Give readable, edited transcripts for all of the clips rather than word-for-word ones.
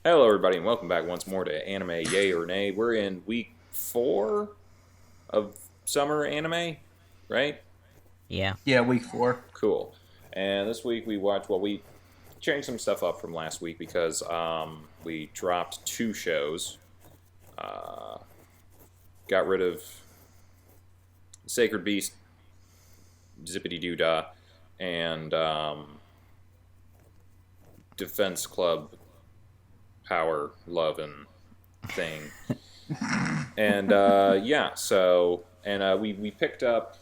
Hello, everybody, and welcome back once more to Anime Yay or Nay. We're in week 4 of summer anime, right? Yeah. Yeah, week 4. Cool. And this week we changed some stuff up from last week because we dropped 2 shows. Uh, got rid of Sacred Beast, Zippity Doo Dah, and Defense Club Power, Love, and Thing. And we picked up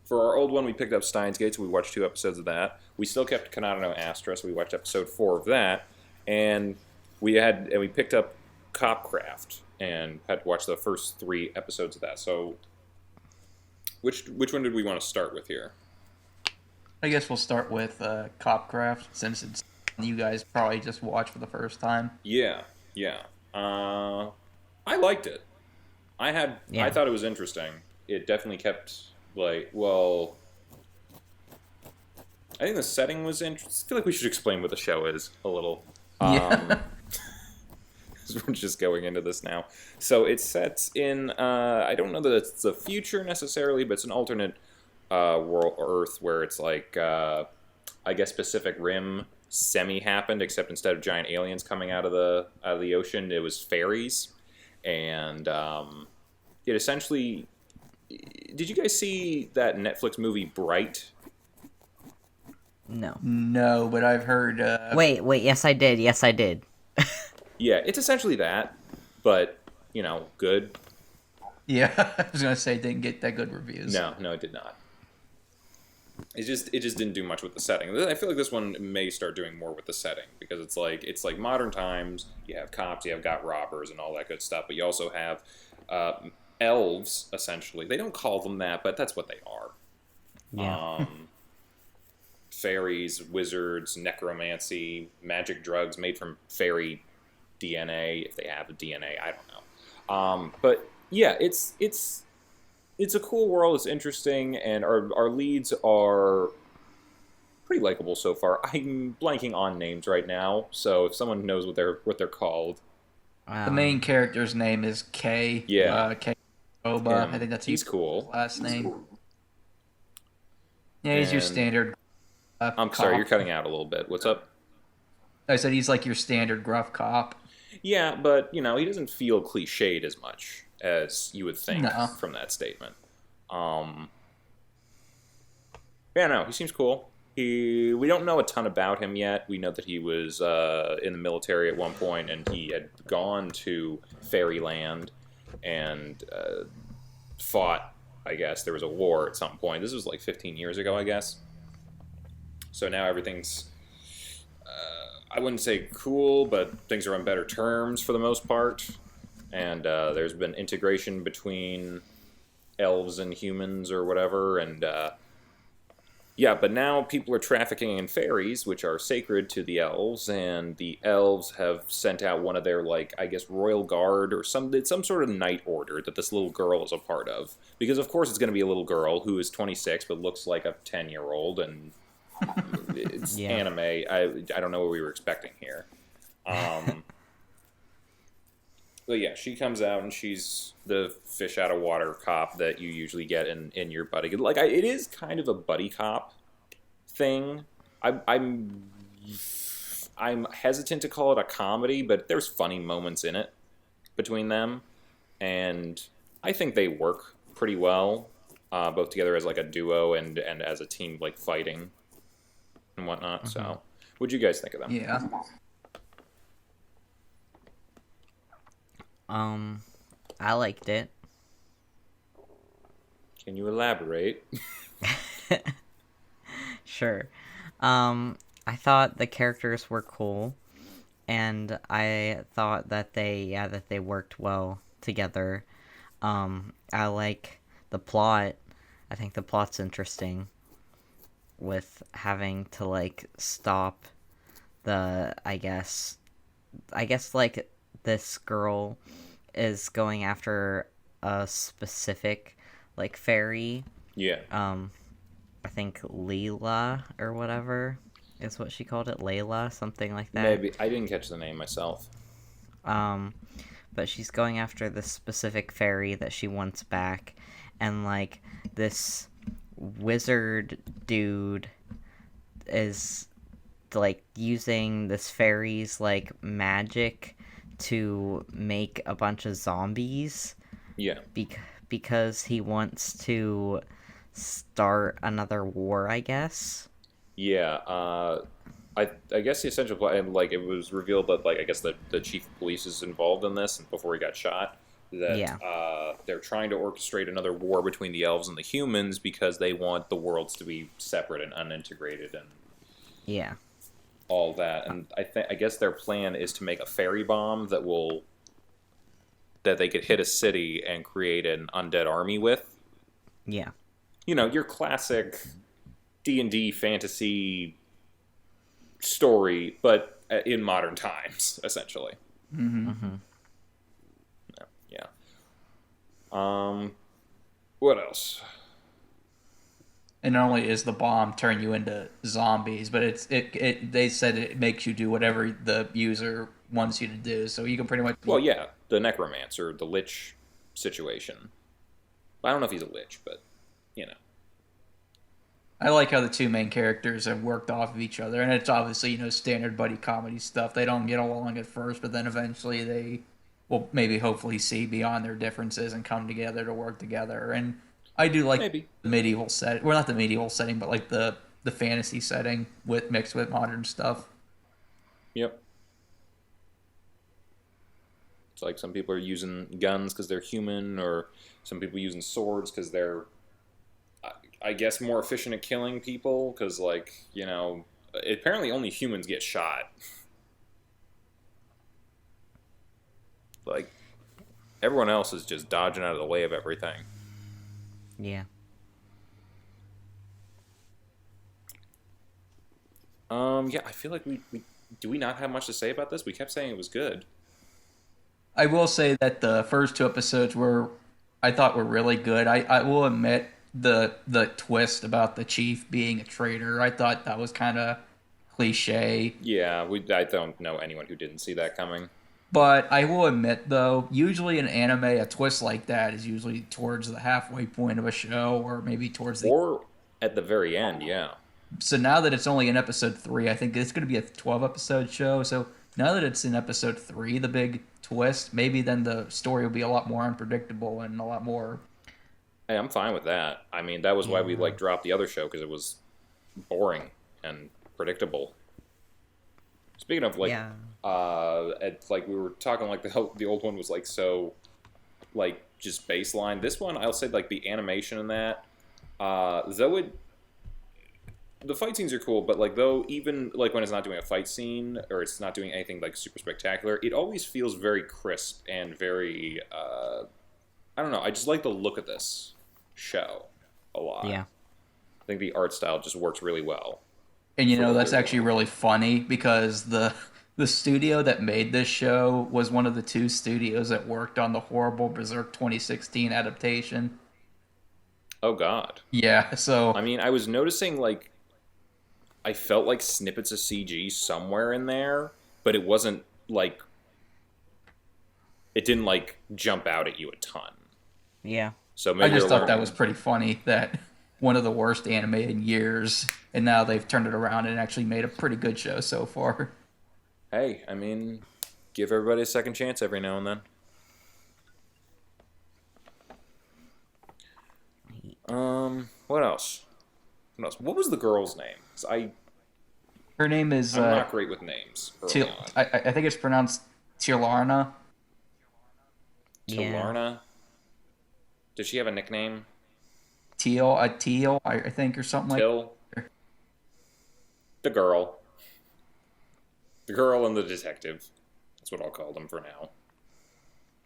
for our old one. We picked up Steins Gate, so we watched 2 episodes of that. We still kept Kanata no Astra, so we watched episode 4 of that, and we picked up Copcraft and had to watch the first 3 episodes of that. So, which one did we want to start with here? I guess we'll start with Copcraft, since it's you guys probably just watched for the first time. Yeah, yeah. I liked it. I thought it was interesting. It definitely kept I think the setting was interesting. I feel like we should explain what the show is a little. Yeah. We're just going into this now. So it sets in, I don't know that it's the future necessarily, but it's an alternate world, Earth, where it's like, I guess Pacific Rim semi-happened, except instead of giant aliens coming out of the ocean, it was fairies. And it essentially... Did you guys see that Netflix movie Bright? No. No, but I've heard... Wait, yes I did. Yeah, it's essentially that, but, good. Yeah, I was going to say it didn't get that good reviews. No, it did not. It just didn't do much with the setting. I feel like this one may start doing more with the setting, because it's like modern times. You have cops, you have got robbers, and all that good stuff, but you also have elves, essentially. They don't call them that, but that's what they are. Yeah. Fairies, wizards, necromancy, magic drugs made from fairy DNA, if they have a DNA, I don't know. But yeah, it's a cool world. It's interesting, and our leads are pretty likable so far. I'm blanking on names right now, so if someone knows what they're called, The main character's name is K. Yeah. K. Oba. I think that's he's his cool. last name. Yeah, he's your And- standard. I'm cop. sorry, you're cutting out a little bit. What's up? I said he's like your standard gruff cop. Yeah, but he doesn't feel cliched as much as you would think No. from that statement. Yeah, no, he seems cool. We don't know a ton about him yet. We know that he was in the military at one point, and he had gone to Fairyland and fought. I guess there was a war at some point. This was like 15 years ago, I guess. So now everything's, I wouldn't say cool, but things are on better terms for the most part. And there's been integration between elves and humans or whatever. And but now people are trafficking in fairies, which are sacred to the elves. And the elves have sent out one of their, royal guard or some sort of knight order that this little girl is a part of. Because, of course, it's going to be a little girl who is 26 but looks like a 10-year-old, and it's anime. I don't know what we were expecting here. But yeah, she comes out and she's the fish out of water cop that you usually get in your buddy. It is kind of a buddy cop thing. I'm hesitant to call it a comedy, but there's funny moments in it between them, and I think they work pretty well, both together as like a duo and as a team, like fighting and whatnot. Mm-hmm. So, what'd you guys think of them? Yeah. I liked it. Can you elaborate? Sure. I thought the characters were cool, and I thought that they worked well together. I like the plot. I think the plot's interesting, with having to stop I guess this girl is going after a specific fairy. Yeah. I think Leela or whatever. is what she called it, Layla, something like that. Maybe. I didn't catch the name myself. But she's going after this specific fairy that she wants back, and like this wizard dude is like using this fairy's like magic to make a bunch of zombies. Yeah. Because he wants to start another war, I guess. Yeah. I guess the essential plan, like, it was revealed that, like, I guess the chief of police is involved in this, and before he got shot, that they're trying to orchestrate another war between the elves and the humans because they want the worlds to be separate and unintegrated and all that. And I guess their plan is to make a fairy bomb that they could hit a city and create an undead army with. Yeah. You know, your classic D&D fantasy story, but in modern times, essentially. Yeah. What else? And not only is the bomb turn you into zombies, but they said it makes you do whatever the user wants you to do. So you can pretty much. Well, yeah, the necromancer, the lich situation. I don't know if he's a lich, but you know. I like how the two main characters have worked off of each other, and it's obviously, standard buddy comedy stuff. They don't get along at first, but then eventually they will maybe hopefully see beyond their differences and come together to work together. And I do like the medieval setting. Well, not the medieval setting, but like the fantasy setting mixed with modern stuff. Yep. It's like some people are using guns because they're human, or some people using swords because they're, I guess, more efficient at killing people because, like, apparently only humans get shot. Like, everyone else is just dodging out of the way of everything. Yeah. Yeah, I feel like we do we not have much to say about this? We kept saying it was good. I will say that the first two episodes I thought were really good. I will admit the twist about the chief being a traitor, I thought that was kind of cliche. Yeah, I don't know anyone who didn't see that coming. But I will admit, though, usually in anime, a twist like that is usually towards the halfway point of a show, or maybe towards the... Or at the very end, yeah. So now that it's only in episode 3, I think it's going to be a 12-episode show, so now that it's in episode 3, the big twist, maybe then the story will be a lot more unpredictable and a lot more... Hey, I'm fine with that. I mean, that was why we dropped the other show, because it was boring and predictable. Speaking of we were talking like the old one was like so, like just baseline. This one, I'll say like the animation in that, the fight scenes are cool, but like though even like when it's not doing a fight scene or it's not doing anything like super spectacular, it always feels very crisp and very I don't know. I just like the look of this show a lot. Yeah, I think the art style just works really well. And that's actually really funny because the studio that made this show was one of the two studios that worked on the horrible Berserk 2016 adaptation. Oh God. Yeah, so I mean, I was noticing like I felt like snippets of CG somewhere in there, but it wasn't like it didn't like jump out at you a ton. Yeah. So maybe I just thought that was pretty funny that one of the worst anime in years, and now they've turned it around and actually made a pretty good show so far. Hey, I mean, give everybody a second chance every now and then. What else? What was the girl's name? 'Cause her name is... I'm not great with names. I think it's pronounced Tilarna. Tilarna? Does she have a nickname? Teal, I think, or something Till? like that. The girl. The girl and the detective. That's what I'll call them for now.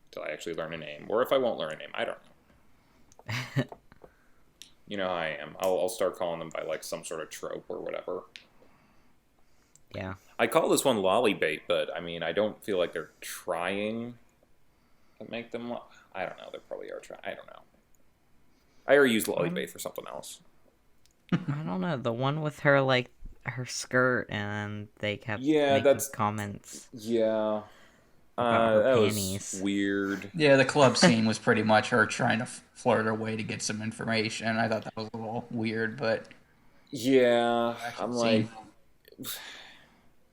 Until I actually learn a name. Or if I won't learn a name, I don't know. You know how I am. I'll start calling them by like some sort of trope or whatever. Yeah. I call this one Lollybait, but I mean, I don't feel like they're trying to make them... I don't know. They probably are trying. I don't know. I already used Lollybait for something else. I don't know. The one with her, like, her skirt, and they kept Yeah, making that's comments yeah. about her That was panties. weird. Yeah, the club scene was pretty much her trying to flirt her way to get some information. I thought that was a little weird, but Yeah, action I'm scene. like,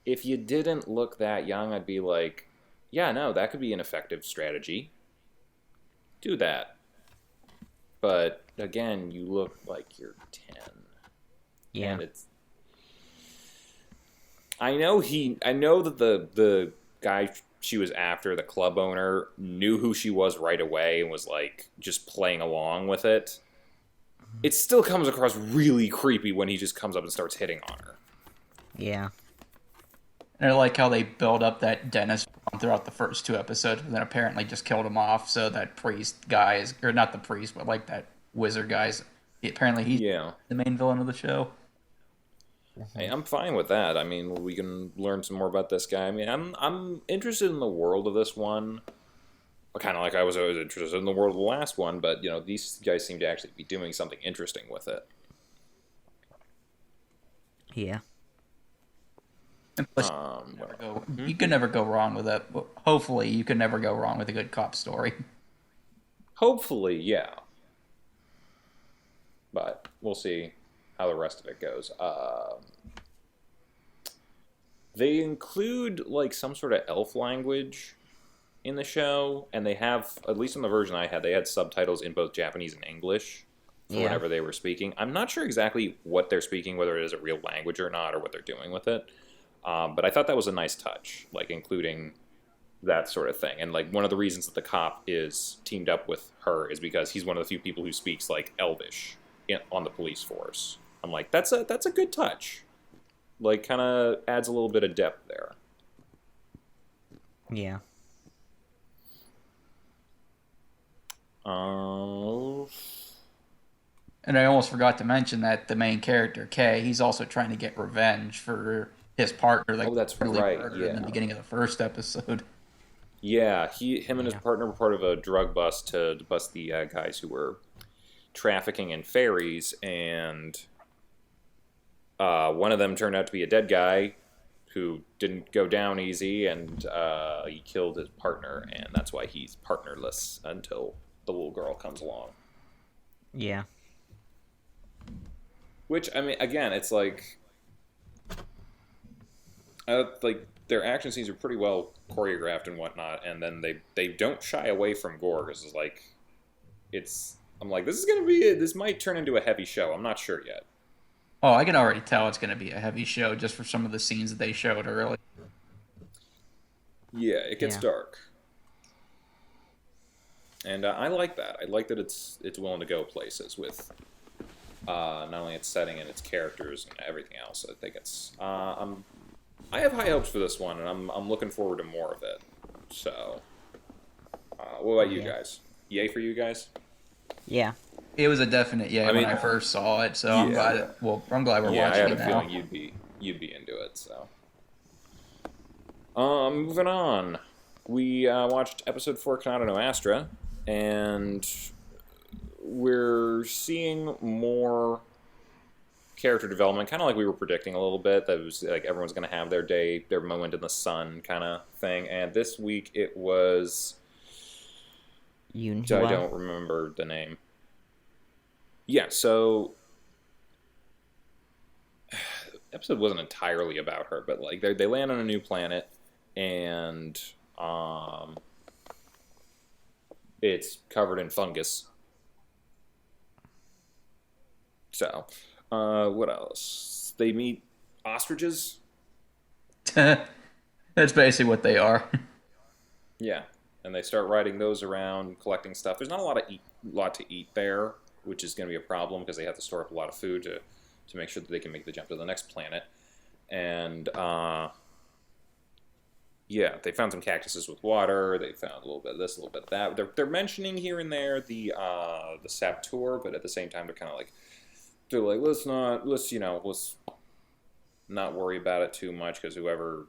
if you didn't look that young, I'd be like, yeah, no, that could be an effective strategy. Do that. But again, you look like you're 10. Yeah. And it's I know that the guy she was after, the club owner, knew who she was right away and was like just playing along with it. It still comes across really creepy when he just comes up and starts hitting on her. Yeah. And I like how they build up that Dennis throughout the first two episodes, but then apparently just killed him off. So that priest guy is, or not the priest, but like that wizard guy's. Apparently, he's Yeah. the main villain of the show. Hey, I'm fine with that. I mean, we can learn some more about this guy. I mean, I'm interested in the world of this one. Kind of like I was always interested in the world of the last one, but you know, these guys seem to actually be doing something interesting with it. Yeah. And plus, you can never go wrong with that. Hopefully, you can never go wrong with a good cop story. Hopefully, yeah. But we'll see how the rest of it goes. They include like some sort of elf language in the show, and they have, at least in the version I had, they had subtitles in both Japanese and English for whenever they were speaking. I'm not sure exactly what they're speaking, whether it is a real language or not, or what they're doing with it. But I thought that was a nice touch, like including that sort of thing. And like one of the reasons that the cop is teamed up with her is because he's one of the few people who speaks like Elvish on the police force. I'm like, that's a good touch. Like, kind of adds a little bit of depth there. Yeah. And I almost forgot to mention that the main character, Kay, he's also trying to get revenge for his partner that that's really right, murdered yeah. in the beginning of the first episode. Yeah, him and his partner were part of a drug bust to bust the guys who were trafficking in ferries, and one of them turned out to be a dead guy who didn't go down easy, and he killed his partner, and that's why he's partnerless until the little girl comes along. Yeah. Which, I mean, again, it's like their action scenes are pretty well choreographed and whatnot, and then they don't shy away from gore, because it's like, I'm like, this might turn into a heavy show. I'm not sure yet. Oh, I can already tell it's going to be a heavy show just for some of the scenes that they showed early. Yeah, it gets dark. And I like that. I like that it's willing to go places with not only its setting and its characters and everything else. I think I have high hopes for this one, and I'm looking forward to more of it. So, what about you guys? Yay for you guys? Yeah. It was a definite when I first saw it, so I'm glad. I'm glad we're watching it now. I had a feeling you'd be into it. So, moving on, we watched episode 4, Kanata no Astra, and we're seeing more character development, kind of like we were predicting a little bit. That was like everyone's going to have their moment in the sun kind of thing. And this week it was Yin&Jung. I don't remember the name. Yeah, so episode wasn't entirely about her, but like they land on a new planet, and it's covered in fungus. So, what else? They meet ostriches. That's basically what they are. Yeah, and they start riding those around, collecting stuff. There's not a lot to eat there, which is going to be a problem because they have to store up a lot of food to make sure that they can make the jump to the next planet. And yeah, they found some cactuses with water. They found a little bit of this, a little bit of that. They're mentioning here and there the Saptor, but at the same time they're like, let's not worry about it too much because whoever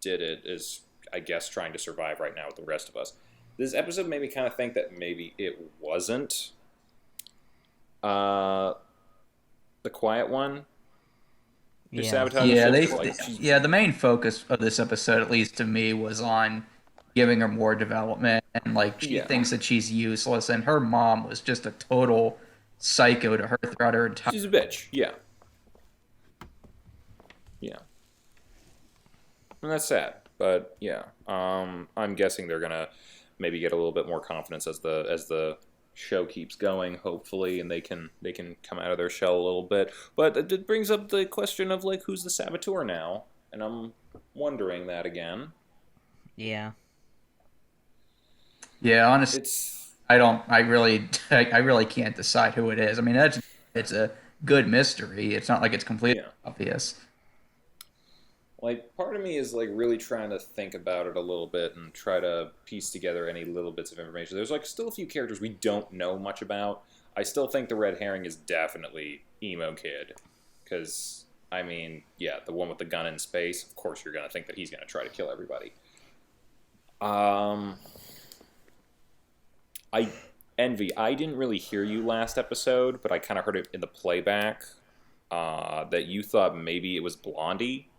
did it is, I guess, trying to survive right now with the rest of us. This episode made me kind of think that maybe it wasn't the Quiet One. Just Yeah. sabotaging Yeah, ships. Like, yeah, the main focus of this episode, at least to me, was on giving her more development, and like she yeah, thinks that she's useless, and her mom was just a total psycho to her throughout her entire. she's a bitch. Yeah, yeah, and that's sad. But yeah, I'm guessing they're gonna maybe get a little bit more confidence as the show keeps going, hopefully, and they can come out of their shell a little bit. But it brings up the question of like who's the saboteur now, and I'm wondering that again. Yeah. Yeah, honestly, It's I don't. I really, I really can't decide who it is. I mean, it's a good mystery. It's not like it's completely yeah. obvious. Like, part of me is like really trying to think about it a little bit and try to piece together any little bits of information. There's like still a few characters we don't know much about. I still think the red herring is definitely emo kid, because I mean, yeah, the one with the gun in space. Of course, you're gonna think that he's gonna try to kill everybody. Um, I Envy. I didn't really hear you last episode, but I kind of heard it in the playback. That you thought maybe it was Blondie.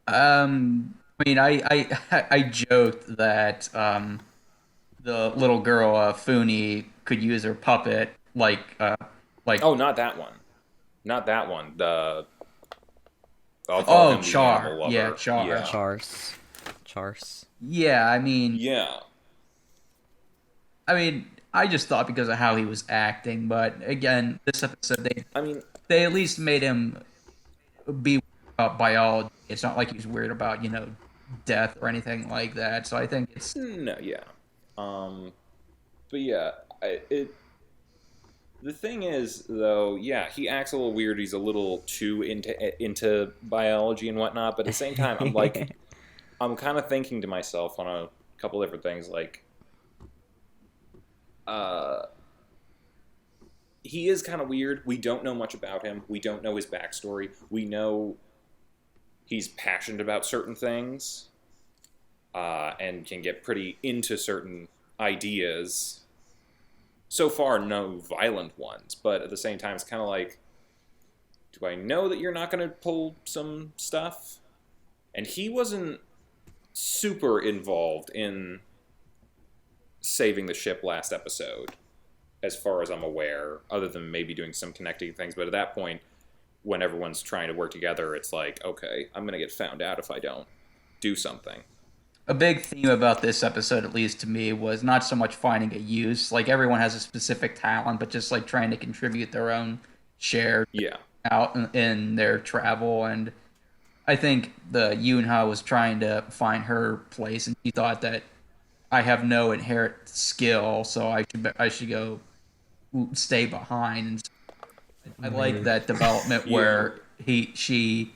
I mean, I joked that the little girl Funi could use her puppet like Oh, not that one. Not that one. The I'll call oh him the Char, animal yeah, lover. Char. Yeah. Chars. Yeah, Yeah. I mean, I just thought because of how he was acting, but again, this episode I mean, they at least made him be weird about biology. It's not like he's weird about death or anything like that. So I think it's no, yeah. Um, but yeah, the thing is though, yeah, he acts a little weird. He's a little too into biology and whatnot. But at the same time, I'm like, I'm kind of thinking to myself on a couple different things, like, uh, he is kind of weird. We don't know much about him. We don't know his backstory. We know he's passionate about certain things, and can get pretty into certain ideas. So far, no violent ones, but at the same time, it's kind of like, do I know that you're not going to pull some stuff? And he wasn't super involved in saving the ship last episode, as far as I'm aware, other than maybe doing some connecting things. But at that point, when everyone's trying to work together, it's like, okay, I'm going to get found out if I don't do something. a big theme about this episode, at least to me, was not so much finding a use. Like everyone has a specific talent, but just like trying to contribute their own share Yeah. out in their travel. And I think the Yunha was trying to find her place, and she thought that I have no inherent skill, so I should go stay behind. And I like Rude. that development Yeah. where she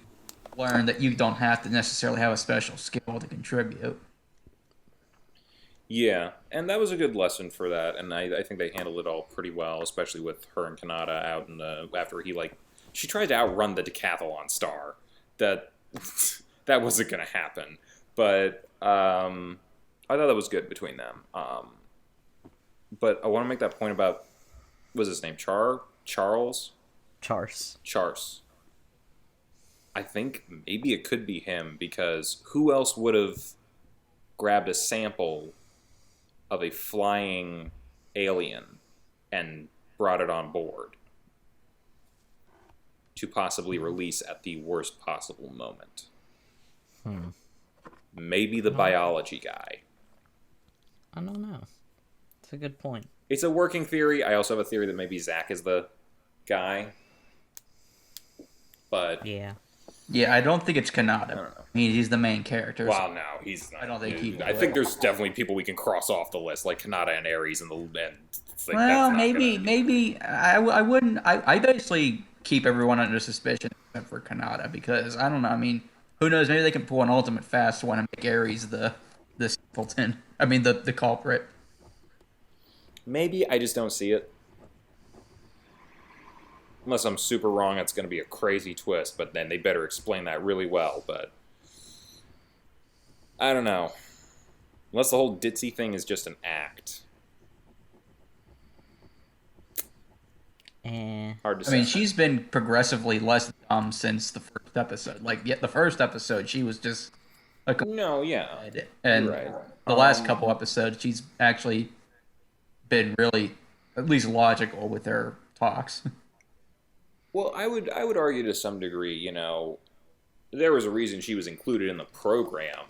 learned that you don't have to necessarily have a special skill to contribute. Yeah, and that was a good lesson for that, and I think they handled it all pretty well, especially with her and Kanata out in the after he like she tried to outrun the decathlon star. That that wasn't gonna happen, but I thought that was good between them. But I want to make that point about was his name Charles Chars. Chars. I think maybe it could be him because who else would have grabbed a sample of a flying alien and brought it on board to possibly release at the worst possible moment? Maybe the biology guy. I don't know. It's a good point. It's a working theory. I also have a theory that maybe Zach is the guy. But Yeah. Yeah, I don't think it's Kanata. I don't know. I mean, he's the main character. Well, no, he's not. I don't think he I would. think there's definitely people we can cross off the list, like Kanata and Ares, and it's like, Well, that's not maybe I wouldn't. I basically keep everyone under suspicion except for Kanata because I don't know. I mean, who knows? Maybe they can pull an ultimate fast one and make Ares the simpleton. I mean, the culprit. Maybe I just don't see it. Unless I'm super wrong, it's going to be a crazy twist, but then they better explain that really well. But I don't know. Unless the whole ditzy thing is just an act. Hard to I mean, say. she's been progressively less dumb since the first episode. Like, yet the first episode, she was just a complete No, yeah, head. you're And right. the last couple episodes, she's actually been really, at least logical with her talks. Well, I would argue to some degree, there was a reason she was included in the program.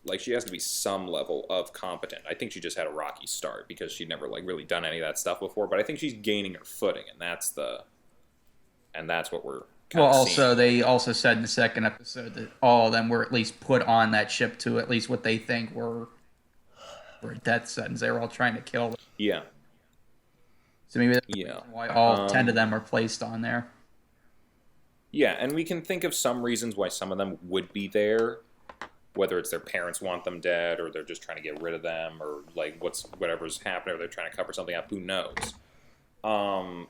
Like she has to be some level of competent. I think she just had a rocky start because she'd never like really done any of that stuff before. But I think she's gaining her footing, and that's what we're kind Well, of also, seeing. they also said in the second episode that all of them were at least put on that ship to at least what they think were a death sentence. They were all trying to kill them. Yeah, So maybe that's the yeah, reason why all 10 of um, them are placed on there. yeah. And we can think of some reasons why some of them would be there, whether it's their parents want them dead, or they're just trying to get rid of them, or like whatever's happening, or they're trying to cover something up. Who knows? Um,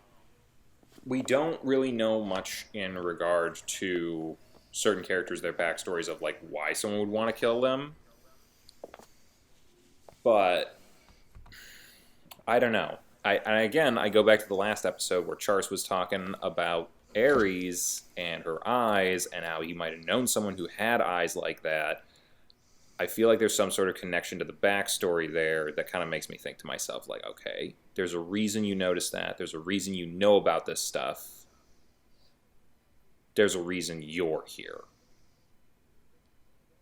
we don't really know much in regard to certain characters, their backstories of like why someone would want to kill them. But I don't know. I go back to the last episode where Charles was talking about Ares and her eyes and how he might have known someone who had eyes like that. I feel like there's some sort of connection to the backstory there that kind of makes me think to myself, like, okay, there's a reason you noticed that. There's a reason you know about this stuff. There's a reason you're here.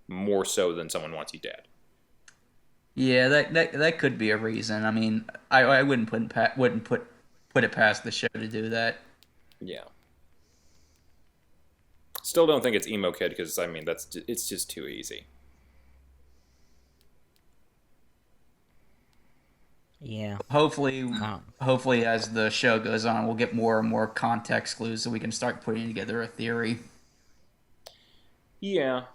More so than someone wants you dead. Yeah, that could be a reason. I mean, I wouldn't put it past the show to do that. Yeah. Still don't think it's emo kid because I mean it's just too easy. Yeah. Hopefully, Um, hopefully, as the show goes on, we'll get more and more context clues so we can start putting together a theory. Yeah.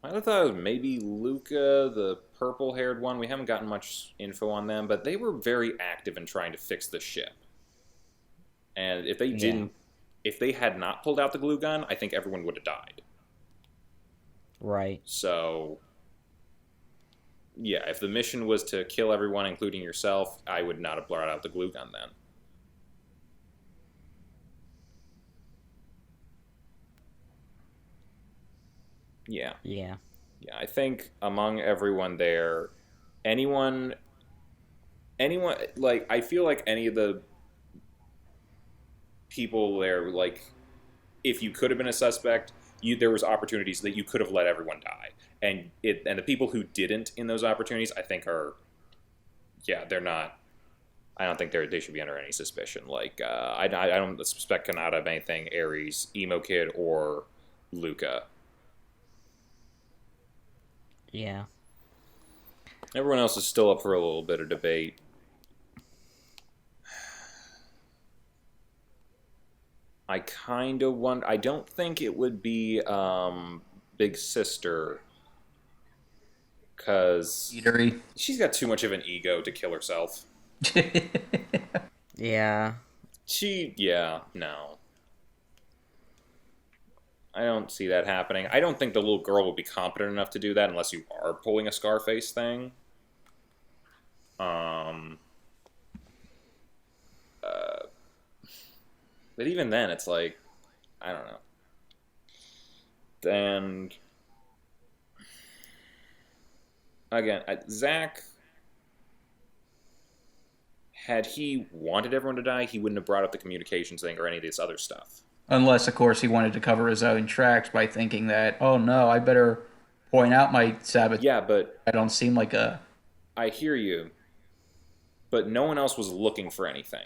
I thought it was maybe Luca, the purple-haired one. We haven't gotten much info on them, but they were very active in trying to fix the ship. And yeah. if they had not pulled out the glue gun, I think everyone would have died. Right. So, yeah, if the mission was to kill everyone, including yourself, I would not have brought out the glue gun then. Yeah. Yeah. Yeah, I think among everyone there, anyone, like, I feel like any of the people there, like, if you could have been a suspect, there was opportunities that you could have let everyone die, and the people who didn't in those opportunities, I think yeah, they're not. I don't think they should be under any suspicion. Like, I don't suspect Kanata of anything. Ares, Emo Kid, or Luca. Yeah. Everyone else is still up for a little bit of debate. I kind of want. I don't think it would be Big Sister, because Eatery. she's got too much of an ego to kill herself. Yeah. Yeah, no. I don't see that happening. I don't think the little girl will be competent enough to do that unless you are pulling a Scarface thing. Um, uh, but even then, it's like, I don't know. And again, Zach, had he wanted everyone to die, he wouldn't have brought up the communications thing or any of this other stuff. Unless, of course, he wanted to cover his own tracks by thinking that, oh no, I better point out my sabotage. Yeah, but I don't seem like a. I hear you. But no one else was looking for anything.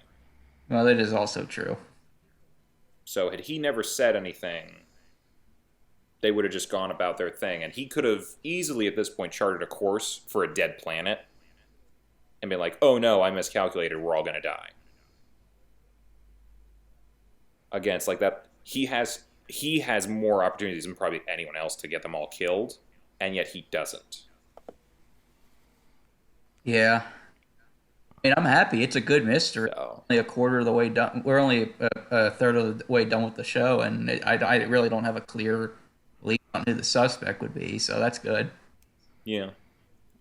Well, that is also true. So had he never said anything, they would have just gone about their thing. And he could have easily at this point charted a course for a dead planet and been like, oh no, I miscalculated, we're all going to die. Again, it's like that. He has more opportunities than probably anyone else to get them all killed, and yet he doesn't. Yeah. I mean, I'm happy. It's a good mystery. So, Only a quarter of the way done. We're only a third of the way done with the show, and I really don't have a clear lead on who the suspect would be, so that's good. yeah.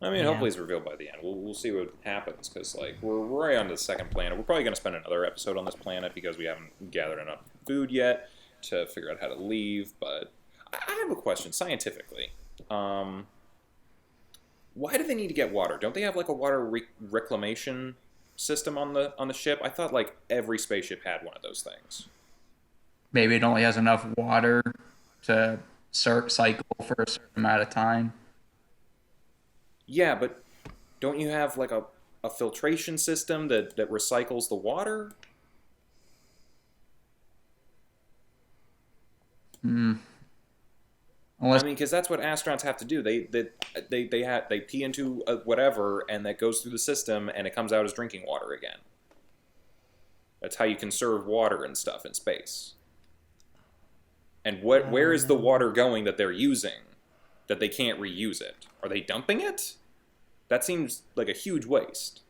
I mean, Yeah. hopefully it's revealed by the end. We'll see what happens, because like we're right on to the second planet. We're probably going to spend another episode on this planet because we haven't gathered enough food yet to figure out how to leave. But I have a question scientifically. Why do they need to get water? Don't they have like a water reclamation system on the ship? I thought like every spaceship had one of those things. Maybe it only has enough water to cycle for a certain amount of time. Yeah, but don't you have like a filtration system that recycles the water? Hmm. I Unless mean, because that's what astronauts have to do. They pee into whatever, and that goes through the system, and it comes out as drinking water again. That's how you conserve water and stuff in space. And where is the water going that they're using that they can't reuse it? Are they dumping it? That seems like a huge waste.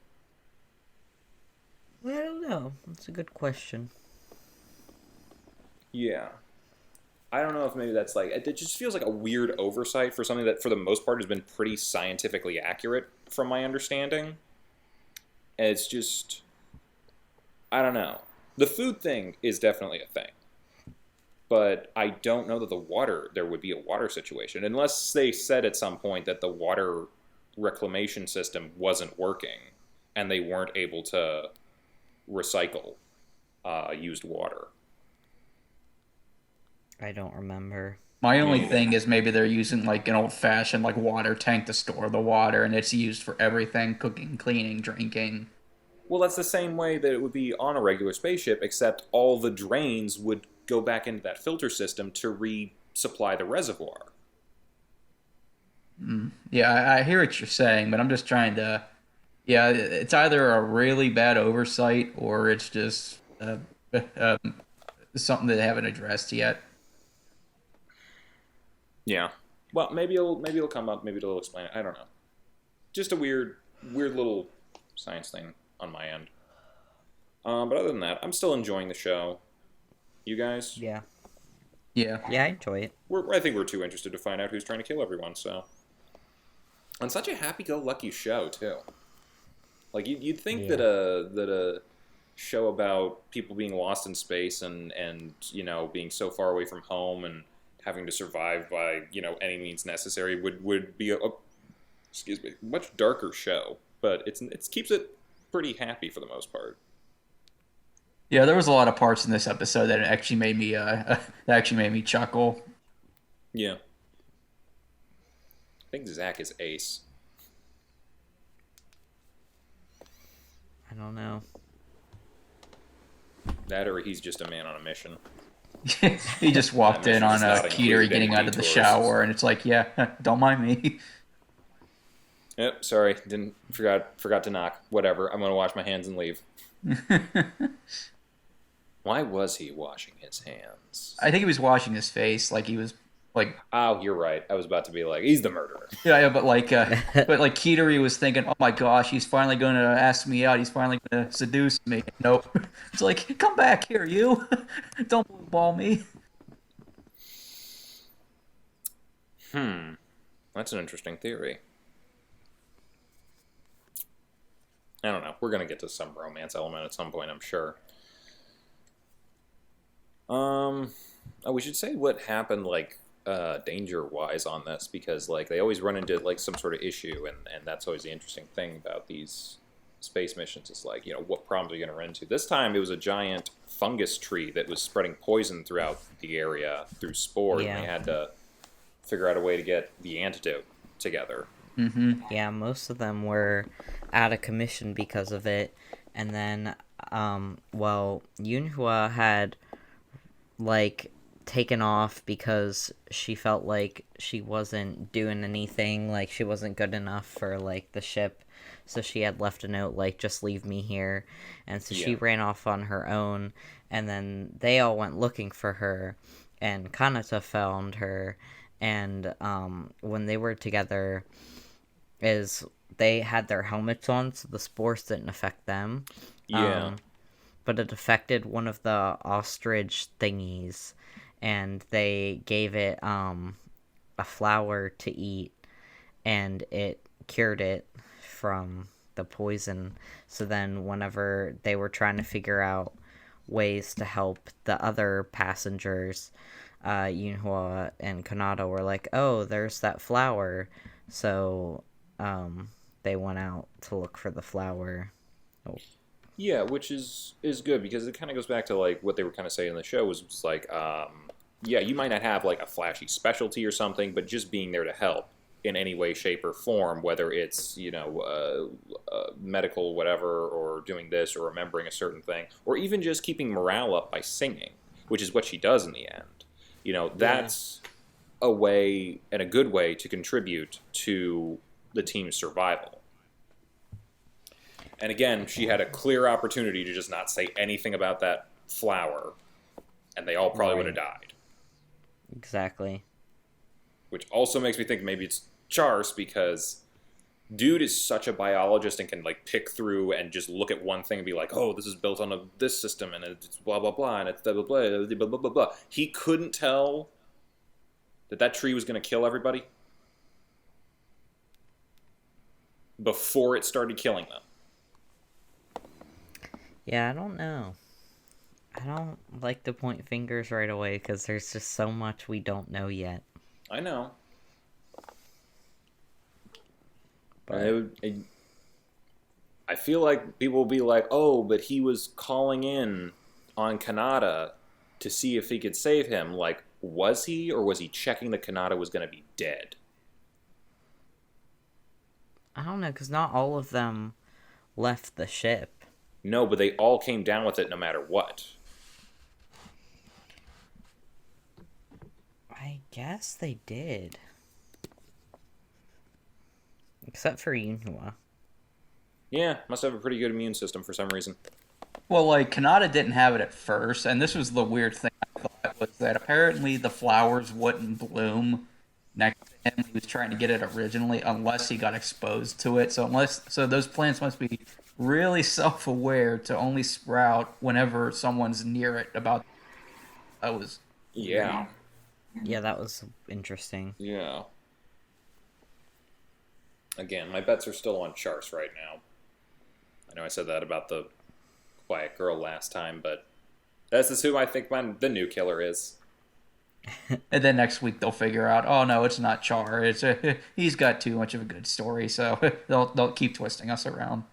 I don't know. That's a good question. Yeah. I don't know if maybe that's like... It just feels like a weird oversight for something that, for the most part, has been pretty scientifically accurate, from my understanding. And it's just... I don't know. The food thing is definitely a thing. But I don't know that there would be a water situation. Unless they said at some point that the water reclamation system wasn't working, and they weren't able to recycle used water. I don't remember. my only Yeah. thing is maybe they're using like an old fashioned like water tank to store the water, and it's used for everything: cooking, cleaning, drinking. Well, that's the same way that it would be on a regular spaceship, except all the drains would go back into that filter system to resupply the reservoir. Yeah, I hear what you're saying, but I'm just trying to. Yeah, it's either a really bad oversight or it's just something that they haven't addressed yet. Yeah. Well, maybe it'll come up. Maybe it'll explain it. I don't know. Just a weird little science thing on my end. But other than that, I'm still enjoying the show. You guys? Yeah. Yeah. Yeah, I enjoy it. I think we're too interested to find out who's trying to kill everyone. So, and such a happy-go-lucky show too. Like you'd think Yeah. that a show about people being lost in space and being so far away from home and having to survive by any means necessary would be a excuse me, much darker show. But it keeps it pretty happy for the most part. Yeah, there was a lot of parts in this episode that actually made me that actually made me chuckle. Yeah. I think Zach is ace. I don't know. That or he's just a man on a mission. He just walked That in mission on does not Keter include getting any out of the detours. shower, and it's like, yeah, don't mind me. Yep, sorry, forgot to knock. Whatever, I'm gonna wash my hands and leave. Why was he washing his hands? I think he was washing his face, like he was like, Oh, you're right. I was about to be like, he's the murderer. yeah, but like Keter, he was thinking, oh my gosh, he's finally going to ask me out. He's finally going to seduce me. Nope. It's like, come back here, you. Don't blue ball me. That's an interesting theory. I don't know. We're gonna get to some romance element at some point, I'm sure. Oh, we should say what happened, like, danger-wise on this, because, like, they always run into, like, some sort of issue, and that's always the interesting thing about these space missions, is, like, what problems are you going to run into? This time, it was a giant fungus tree that was spreading poison throughout the area through spores, Yeah. and they had to figure out a way to get the antidote together. Yeah, most of them were out of commission because of it. And then, Yunhua had, like, taken off because she felt like she wasn't doing anything, like, she wasn't good enough for, like, the ship. So she had left a note, like, just leave me here. And so she Yeah. ran off on her own. And then they all went looking for her. And Kanata found her. And, when they were together, they had their helmets on, so the spores didn't affect them. Yeah. But it affected one of the ostrich thingies, and they gave it a flower to eat, and it cured it from the poison. So then whenever they were trying to figure out ways to help the other passengers, Yunhua and Kanata were like, oh, there's that flower. So they went out to look for the flower. Oh. Yeah, which is good because it kind of goes back to like what they were kind of saying in the show was just like, yeah, you might not have like a flashy specialty or something, but just being there to help in any way, shape, or form, whether it's medical, whatever, or doing this, or remembering a certain thing, or even just keeping morale up by singing, which is what she does in the end. That's a way and a good way to contribute to the team's survival. And again, she had a clear opportunity to just not say anything about that flower, and they all probably would have died. Exactly. Which also makes me think maybe it's Char's, because dude is such a biologist and can like pick through and just look at one thing and be like, oh, this is built on this system and it's blah blah blah and it's blah blah blah blah blah blah blah. He couldn't tell that tree was going to kill everybody before it started killing them. Yeah, I don't know. I don't like to point fingers right away because there's just so much we don't know yet. I know. But I feel like people will be like, oh, but he was calling in on Kanata to see if he could save him. Like, was he, or was he checking that Kanata was going to be dead? I don't know, because not all of them left the ship. No, but they all came down with it no matter what. I guess they did. Except for Yunhua. Yeah, must have a pretty good immune system for some reason. Well, like, Kanata didn't have it at first, and this was the weird thing I thought, was that apparently the flowers wouldn't bloom next to him. He was trying to get it originally unless he got exposed to it. So those plants must be really self-aware to only sprout whenever someone's near it. That was Yeah. Yeah, that was interesting. Yeah. Again, my bets are still on Char's right now. I know I said that about the Quiet Girl last time, but this is who I think the new killer is. And then next week they'll figure out, oh no, it's not Char. He's got too much of a good story, so they'll keep twisting us around.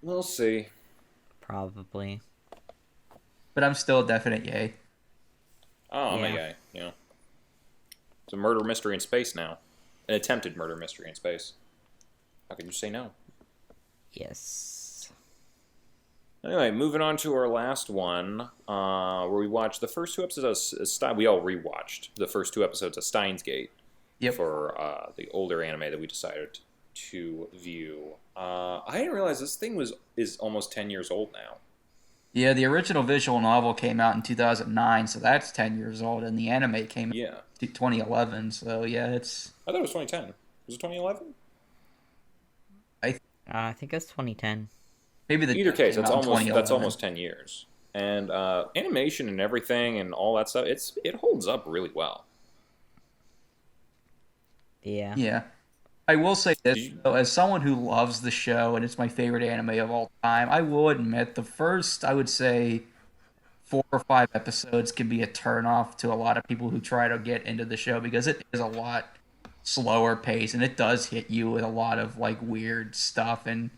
We'll see. Probably. But I'm still a definite yay. Oh, I'm a yay. Yeah. It's a murder mystery in space now. An attempted murder mystery in space. How can you say no? Yes. Anyway, moving on to our last one, where we watched the first two episodes of we all rewatched the first two episodes of Steins Gate. Yep. For the older anime that we decided to view. I didn't realize this thing is almost 10 years old now. Yeah, the original visual novel came out in 2009, so that's 10 years old, and the anime came out in 2011, so yeah, it's... I thought it was 2010. Was it 2011? I think it's 2010. Maybe in either case, that's almost 10 years. And animation and everything and all that stuff, it holds up really well. Yeah. Yeah. I will say this, though, as someone who loves the show, and it's my favorite anime of all time, I will admit the first, I would say, 4 or 5 episodes can be a turnoff to a lot of people who try to get into the show, because it is a lot slower pace, and it does hit you with a lot of like weird stuff, and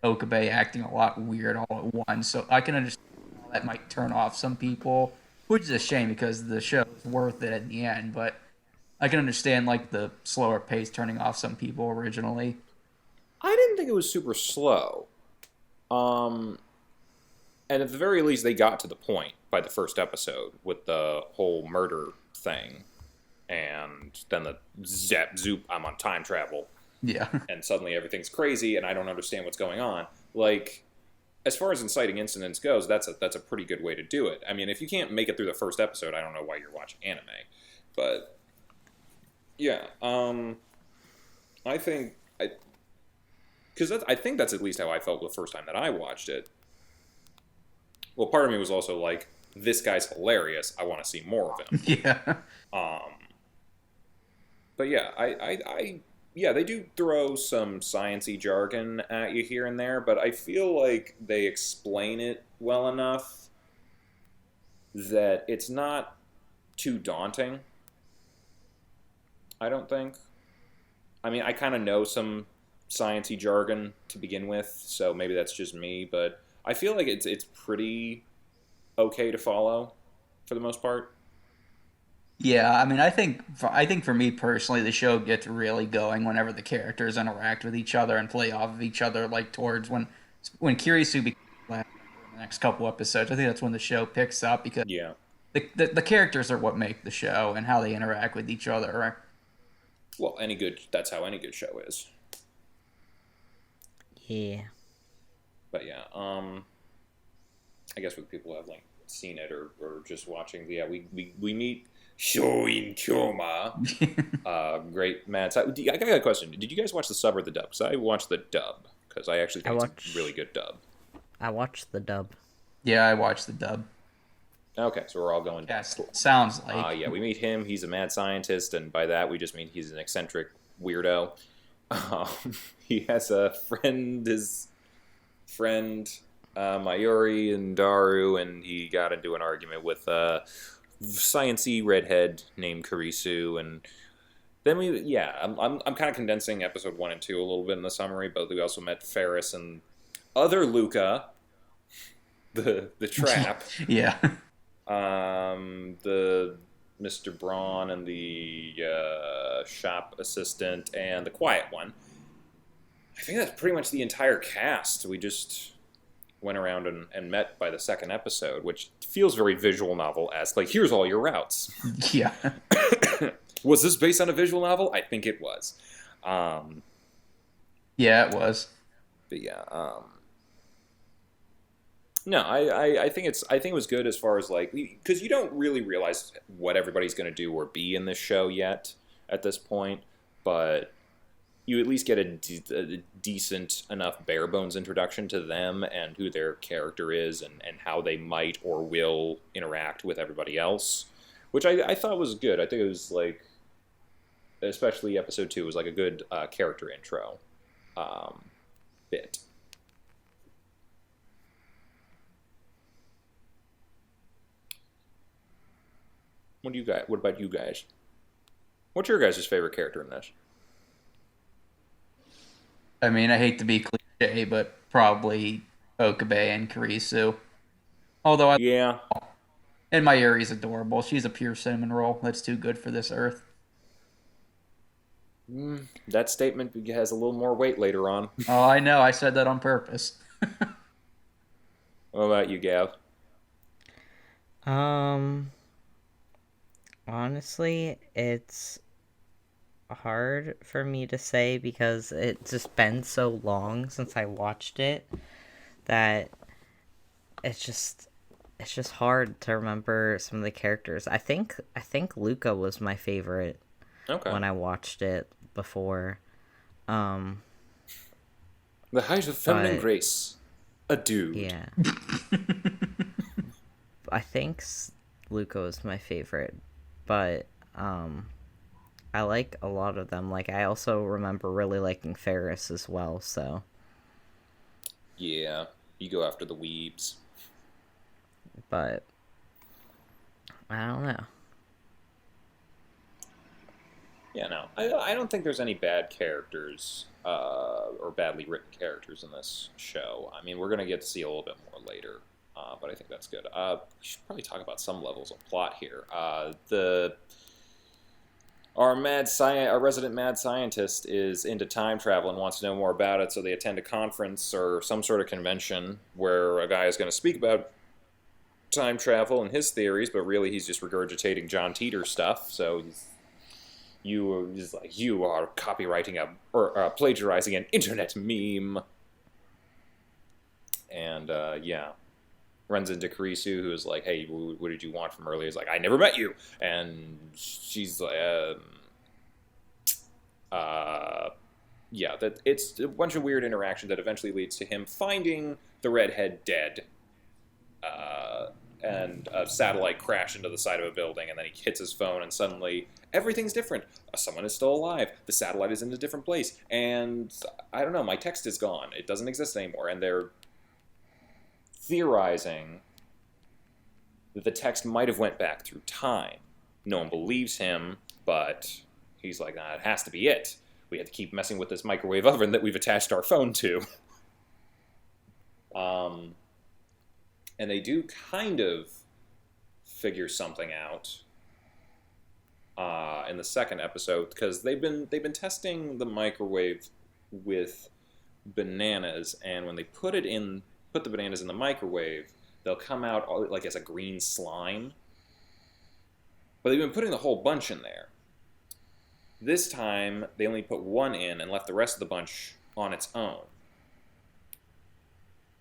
Okabe acting a lot weird all at once. So I can understand how that might turn off some people, which is a shame because the show is worth it in the end, but I can understand like the slower pace turning off some people originally. I didn't think it was super slow. And at the very least, they got to the point by the first episode with the whole murder thing. And then the zoop, I'm on time travel. Yeah. And suddenly everything's crazy and I don't understand what's going on. Like, as far as inciting incidents goes, that's a pretty good way to do it. I mean, if you can't make it through the first episode, I don't know why you're watching anime. But, yeah. I think that's at least how I felt the first time that I watched it. Well, part of me was also like, this guy's hilarious. I want to see more of him. Yeah. But yeah, yeah, they do throw some science-y jargon at you here and there, but I feel like they explain it well enough that it's not too daunting, I don't think. I mean, I kind of know some science-y jargon to begin with, so maybe that's just me, but I feel like it's pretty okay to follow for the most part. Yeah, I mean, I think for me personally, the show gets really going whenever the characters interact with each other and play off of each other. Like towards when Kirisu becomes in the next couple episodes, I think that's when the show picks up because Yeah. the characters are what make the show and how they interact with each other. Right? Well, that's how any good show is. Yeah. But yeah, I guess with people who have like seen it or just watching, yeah, we meet Shoin Kyoma, great mad. I got a question. Did you guys watch the sub or the dub? Because I watched the dub because I actually think it's a really good dub. I watched the dub. Yeah, I watched the dub. Okay, so we're all going. Yeah, Cool. sounds like. Yeah, we meet him. He's a mad scientist, and by that we just mean he's an eccentric weirdo. Um, he has a friend. His friend Mayuri and Daru, and he got into an argument with a sciencey redhead named Kurisu, and then I'm kind of condensing episode 1 and 2 a little bit in the summary, but we also met Ferris and other Luca, the trap, Yeah. the Mr. Braun and the shop assistant and the quiet one. I think that's pretty much the entire cast. We just went around and met by the second episode, which feels very visual novel-esque. Like, here's all your routes. Yeah. Was this based on a visual novel? I think it was. Yeah, it was. But yeah, no, I think it was good as far as like, because you don't really realize what everybody's going to do or be in this show yet at this point, but you at least get a decent enough bare bones introduction to them and who their character is and how they might or will interact with everybody else, which I thought was good. I think it was like, especially episode 2 was like a good character intro bit. What about you guys? What's your guys' favorite character in this? I mean, I hate to be cliche, but probably Okabe and Kurisu. Although Yeah. and Mayuri's adorable. She's a pure cinnamon roll. That's too good for this earth. That statement has a little more weight later on. Oh, I know. I said that on purpose. What about you, Gav? Honestly, it's hard for me to say because it's just been so long since I watched it that it's just hard to remember some of the characters. I think Luca was my favorite when I watched it before. The height of feminine grace. A dude. Yeah. I think Luca was my favorite, but I like a lot of them. Like, I also remember really liking Ferris as well, so. Yeah, you go after the weebs. But I don't know. Yeah, no. I don't think there's any bad characters or badly written characters in this show. I mean, we're going to get to see a little bit more later, but I think that's good. We should probably talk about some levels of plot here. Our resident mad scientist is into time travel and wants to know more about it, so they attend a conference or some sort of convention where a guy is going to speak about time travel and his theories, but really he's just regurgitating John Teeter stuff, so you are copywriting or plagiarizing an internet meme. And, runs into Kurisu, who is like, hey, what did you want from earlier? He's like, I never met you. And she's like, that it's a bunch of weird interaction that eventually leads to him finding the redhead dead. and a satellite crashed into the side of a building, and then he hits his phone, and suddenly everything's different. Someone is still alive. The satellite is in a different place, and I don't know. My text is gone. It doesn't exist anymore, and they're theorizing that the text might have went back through time. No one believes him, but he's like, it has to be it. We have to keep messing with this microwave oven that we've attached our phone to. And they do kind of figure something out in the second episode, because they've been testing the microwave with bananas, and when they put the bananas in the microwave, they'll come out like as a green slime. But they've been putting the whole bunch in there. This time, they only put one in and left the rest of the bunch on its own.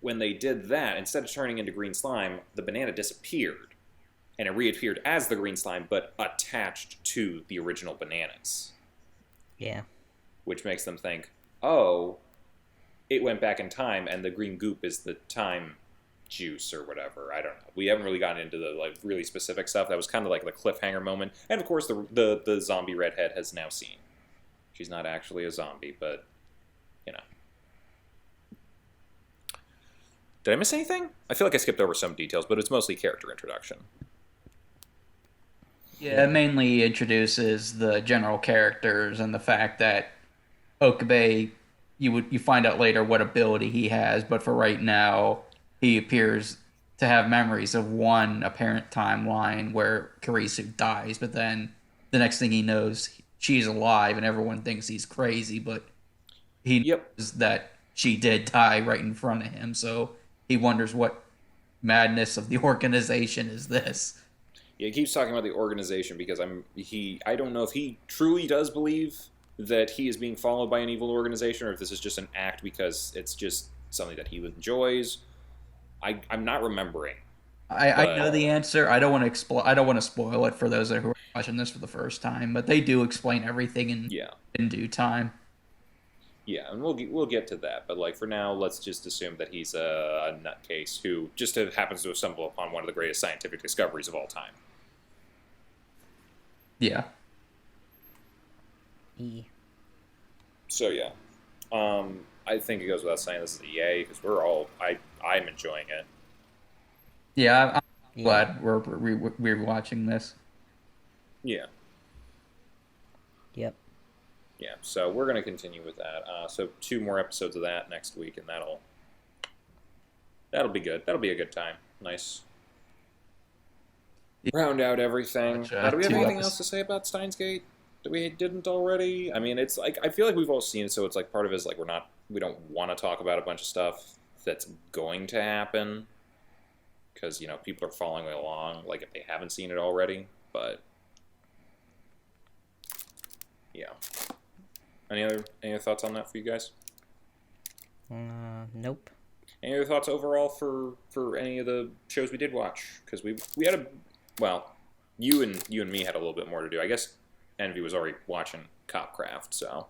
When they did that, instead of turning into green slime, the banana disappeared. And it reappeared as the green slime, but attached to the original bananas. Yeah. Which makes them think, oh, it went back in time, and the green goop is the time juice or whatever. I don't know. We haven't really gotten into the really specific stuff. That was kind of like the cliffhanger moment. And of course, the zombie redhead has now seen. She's not actually a zombie, but you know. Did I miss anything? I feel like I skipped over some details, but it's mostly character introduction. Yeah, it mainly introduces the general characters and the fact that Okabe, you find out later what ability he has, but for right now, he appears to have memories of one apparent timeline where Karisu dies, but then the next thing he knows, she's alive, and everyone thinks he's crazy, but he knows that she did die right in front of him, so he wonders what madness of the organization is this. Yeah, he keeps talking about the organization because I don't know if he truly does believe that he is being followed by an evil organization, or if this is just an act because it's just something that he enjoys. I'm not remembering. I know the answer. I don't want to spoil it for those who are watching this for the first time, but they do explain everything in due time. Yeah, and we'll get to that. But for now, let's just assume that he's a nutcase who just happens to stumble upon one of the greatest scientific discoveries of all time. Yeah. So yeah, I think it goes without saying this is a yay, because I'm enjoying it. Yeah, I'm glad we're watching this. Yeah. Yep. Yeah, so we're going to continue with that. So 2 more episodes of that next week, and that'll be good. That'll be a good time. Nice. Round out everything. Do we have anything else to say about Steins Gate that we didn't already? I mean, it's I feel like we've all seen it, so it's part of it is we don't want to talk about a bunch of stuff that's going to happen, because people are following along if they haven't seen it already. But yeah. Any other thoughts on that for you guys? Nope. Any other thoughts overall for any of the shows we did watch? Because we had you and me had a little bit more to do. I guess Envy was already watching Copcraft, so.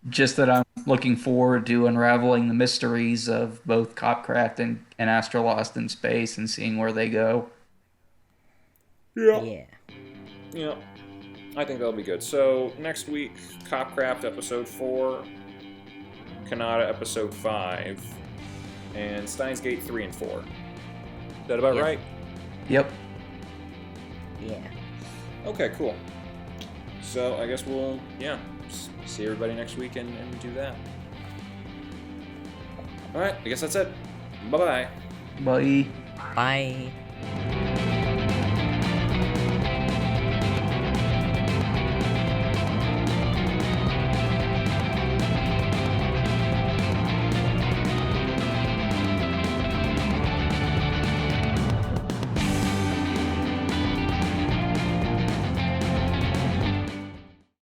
Just that I'm looking forward to unraveling the mysteries of both Copcraft and Astra Lost in Space and seeing where they go. Yeah. Yeah. I think that'll be good. So, next week, Copcraft Episode 4, Kanata Episode 5, and Steins Gate 3 and 4. Is that about right? Yep. Yeah. Okay, cool. So, I guess we'll, see everybody next week and do that. Alright, I guess that's it. Bye-bye. Bye. Bye.